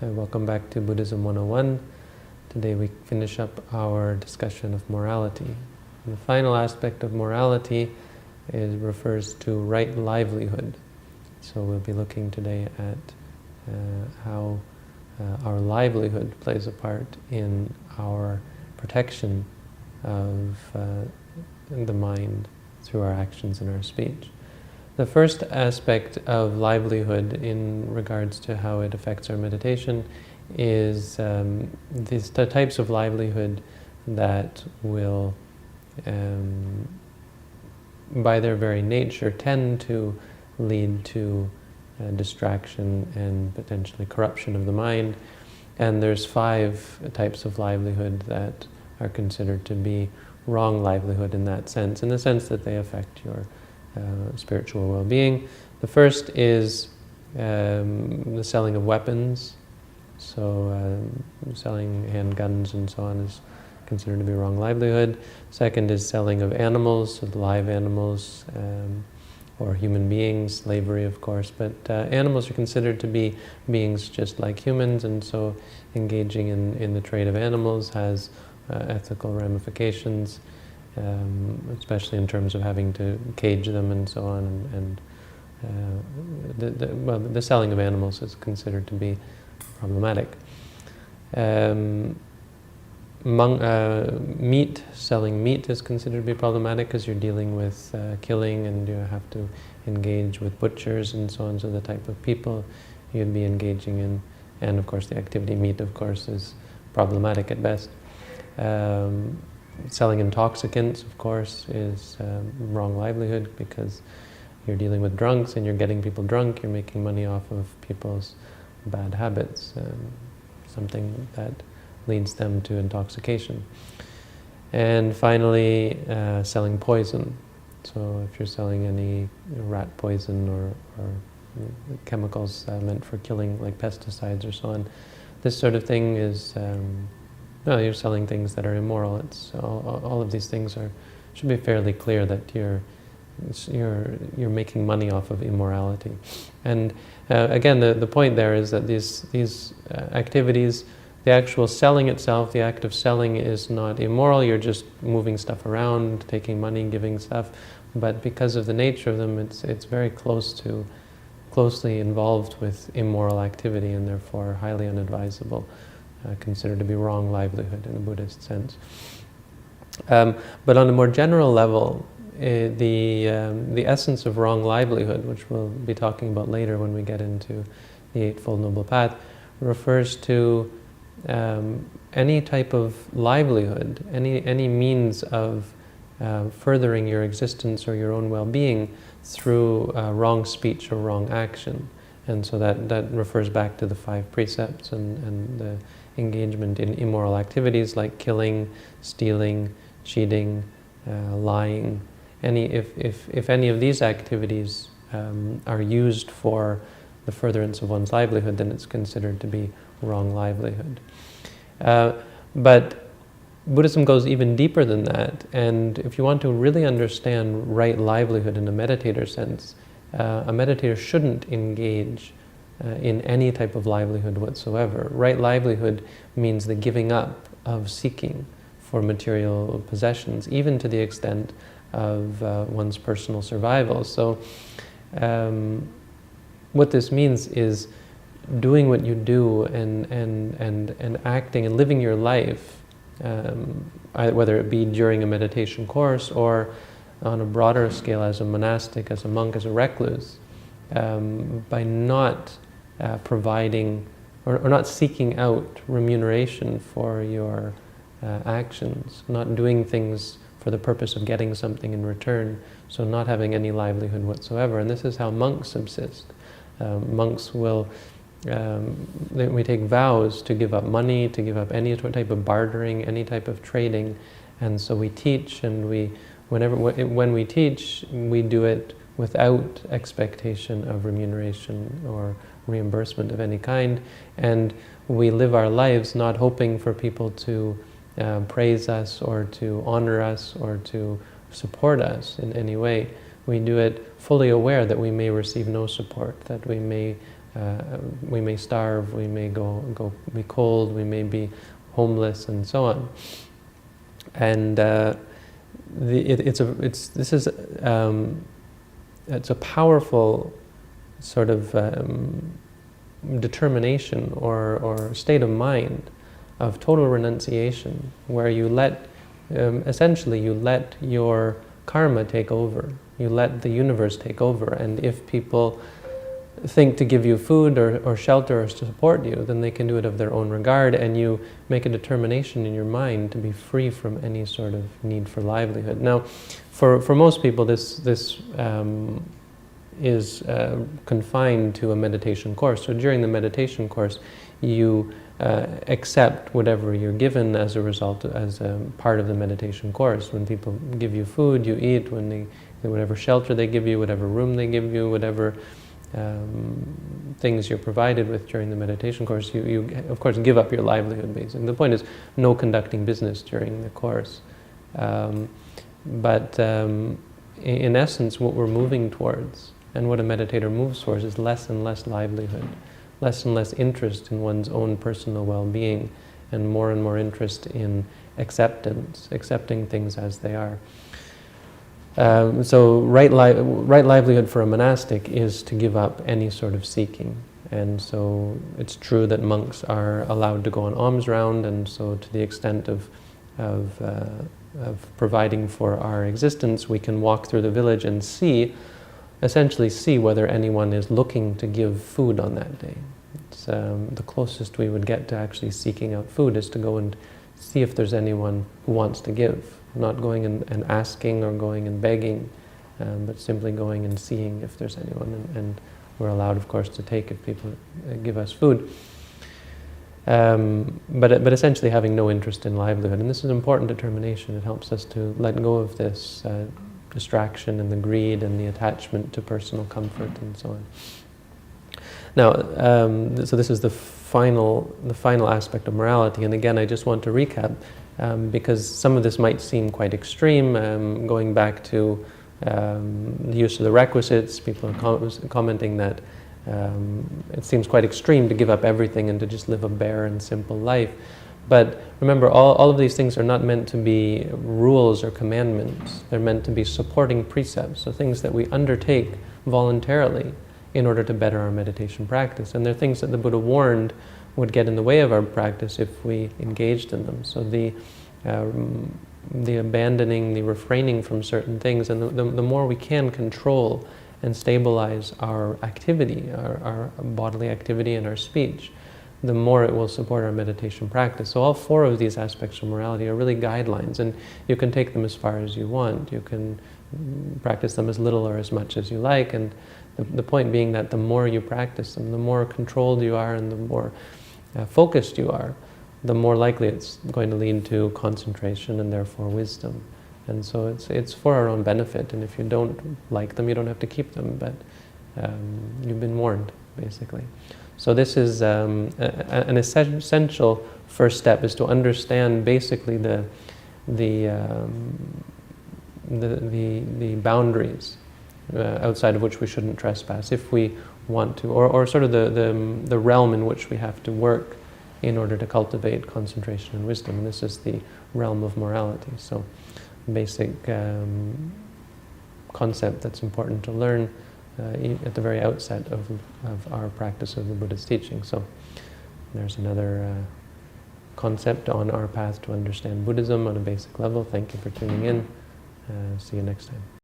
Welcome back to Buddhism 101. Today we finish up our discussion of morality. And the final aspect of morality refers to right livelihood. So we'll be looking today at how our livelihood plays a part in our protection of the mind through our actions and our speech. The first aspect of livelihood in regards to how it affects our meditation is the types of livelihood that will, by their very nature, tend to lead to distraction and potentially corruption of the mind. And there's 5 types of livelihood that are considered to be wrong livelihood in the sense that they affect your spiritual well-being. The first is the selling of weapons. So selling handguns and so on is considered to be wrong livelihood. Second is selling of animals, so live animals, or human beings, slavery of course, but animals are considered to be beings just like humans, and so engaging in the trade of animals has ethical ramifications, especially in terms of having to cage them and so on, and the selling of animals is considered to be problematic. Selling meat is considered to be problematic because you're dealing with killing, and you have to engage with butchers and so on, so the type of people you'd be engaging in, and of course the activity meat of course is problematic at best. Selling intoxicants, of course, is wrong livelihood because you're dealing with drunks and you're getting people drunk, you're making money off of people's bad habits, something that leads them to intoxication. And finally, selling poison. So if you're selling any rat poison or chemicals meant for killing, like pesticides or so on, this sort of thing is no, you're selling things that are immoral. It's all of these things should be fairly clear that you're making money off of immorality. And again, the point there is that these activities, the actual selling itself, the act of selling is not immoral. You're just moving stuff around, taking money, giving stuff. But because of the nature of them, it's very closely involved with immoral activity, and therefore highly unadvisable. Considered to be wrong livelihood in a Buddhist sense. But on a more general level, the essence of wrong livelihood, which we'll be talking about later when we get into the Eightfold Noble Path, refers to any type of livelihood, any means of furthering your existence or your own well-being through wrong speech or wrong action. And so that refers back to the 5 precepts and the engagement in immoral activities like killing, stealing, cheating, lying. If any of these activities are used for the furtherance of one's livelihood, then it's considered to be wrong livelihood. But Buddhism goes even deeper than that, and if you want to really understand right livelihood in a meditator sense, a meditator shouldn't engage in any type of livelihood whatsoever. Right livelihood means the giving up of seeking for material possessions, even to the extent of one's personal survival. So what this means is doing what you do and acting and living your life, whether it be during a meditation course or on a broader scale as a monastic, as a monk, as a recluse, by not providing or not seeking out remuneration for your actions, not doing things for the purpose of getting something in return, so not having any livelihood whatsoever. And this is how monks subsist. Monks will, we take vows to give up money, to give up any type of bartering, any type of trading, and so we teach, and when we teach, we do it without expectation of remuneration or reimbursement of any kind, and we live our lives not hoping for people to praise us or to honor us or to support us in any way. We do it fully aware that we may receive no support, that we may we may starve, we may be cold, we may be homeless, and so on. And it's a powerful sort of determination or state of mind of total renunciation, where you let, essentially you let your karma take over. You let the universe take over, and if people think to give you food or shelter or to support you, then they can do it of their own regard, and you make a determination in your mind to be free from any sort of need for livelihood. Now, for most people, this is confined to a meditation course. So during the meditation course, you accept whatever you're given as a result, as a part of the meditation course. When people give you food, you eat. When they, whatever shelter they give you, whatever room they give you, whatever things you're provided with during the meditation course, you of course give up your livelihood, basically. The point is no conducting business during the course. But in essence, what we're moving towards, and what a meditator moves towards, is less and less livelihood, less and less interest in one's own personal well-being, and more interest in acceptance, accepting things as they are. So right livelihood for a monastic is to give up any sort of seeking. And so it's true that monks are allowed to go on alms round, and so to the extent of providing for our existence, we can walk through the village and essentially see whether anyone is looking to give food on that day. It's, the closest we would get to actually seeking out food is to go and see if there's anyone who wants to give. Not going and asking or going and begging, but simply going and seeing if there's anyone. And we're allowed, of course, to take if people give us food. But essentially having no interest in livelihood. And this is an important determination. It helps us to let go of this distraction and the greed and the attachment to personal comfort and so on. Now, so this is the final aspect of morality. And again, I just want to recap, because some of this might seem quite extreme, going back to the use of the requisites. People are commenting that it seems quite extreme to give up everything and to just live a bare and simple life. But remember, all of these things are not meant to be rules or commandments. They're meant to be supporting precepts, so things that we undertake voluntarily in order to better our meditation practice. And they're things that the Buddha warned would get in the way of our practice if we engaged in them. So the abandoning, the refraining from certain things, and the more we can control and stabilize our activity, our bodily activity and our speech, the more it will support our meditation practice. So all four of these aspects of morality are really guidelines, and you can take them as far as you want. You can practice them as little or as much as you like, and the point being that the more you practice them, the more controlled you are and the more focused you are, the more likely it's going to lead to concentration and therefore wisdom. And so it's for our own benefit, and if you don't like them, you don't have to keep them, but you've been warned, basically. So this is an essential first step, is to understand basically the boundaries outside of which we shouldn't trespass if we want to, or sort of the realm in which we have to work in order to cultivate concentration and wisdom. And this is the realm of morality. So basic concept that's important to learn at the very outset of our practice of the Buddha's teaching. So there's another concept on our path to understand Buddhism on a basic level. Thank you for tuning in. See you next time.